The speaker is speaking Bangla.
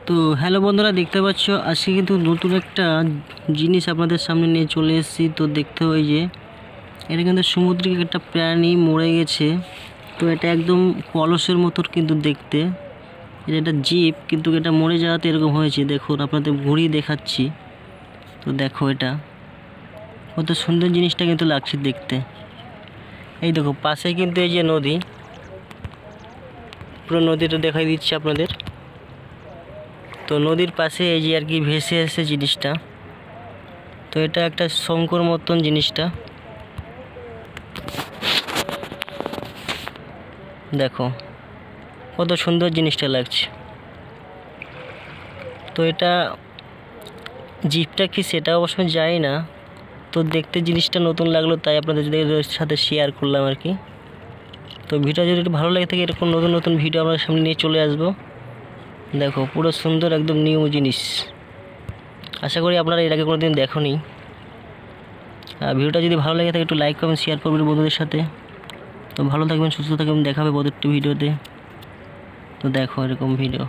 তো হ্যালো বন্ধুরা, দেখতে পাচ্ছ আজকে কিন্তু নতুন একটা জিনিস আপনাদের সামনে নিয়ে চলে এসেছি। তো দেখতে হয় যে এটা কিন্তু সামুদ্রিক একটা প্রাণী মরে গেছে। তো এটা একদম কলসের মতো কিন্তু দেখতে, এটা একটা জীব, কিন্তু এটা মরে যাওয়াতে এরকম হয়েছে। দেখুন, আপনাদের ঘুরিয়ে দেখাচ্ছি। তো দেখো, এটা কত সুন্দর জিনিসটা কিন্তু লাগছে দেখতে। এই দেখো পাশে কিন্তু এই যে নদী, পুরো নদীটা দেখাই দিচ্ছি আপনাদের। তো নদীর পাশে এই যে আর কি ভেসে এসে জিনিসটা। তো এটা একটা শঙ্কর মতন জিনিসটা, দেখো কত সুন্দর জিনিসটা লাগছে। তো এটা জিপটা কি সেটা অবশ্য যায় না। তো দেখতে জিনিসটা নতুন লাগলো, তাই আপনাদের সাথে শেয়ার করলাম আর কি। তো ভিডিও যদি একটু ভালো লাগে থাকে, এরকম নতুন নতুন ভিডিও আপনার সামনে নিয়ে চলে আসবো। দেখো পুরো সুন্দর একদম নিউ জিনিস, আশা করি আপনারা এর আগে কোনোদিন দেখোনি। আর ভিডিওটা যদি ভালো লাগে থাকে একটু লাইক করবেন, শেয়ার করবেন বন্ধুদের সাথে। তো ভালো থাকবেন, সুস্থ থাকবেন, দেখা হবে পরবর্তী ভিডিওতে। তো দেখো এরকম ভিডিও।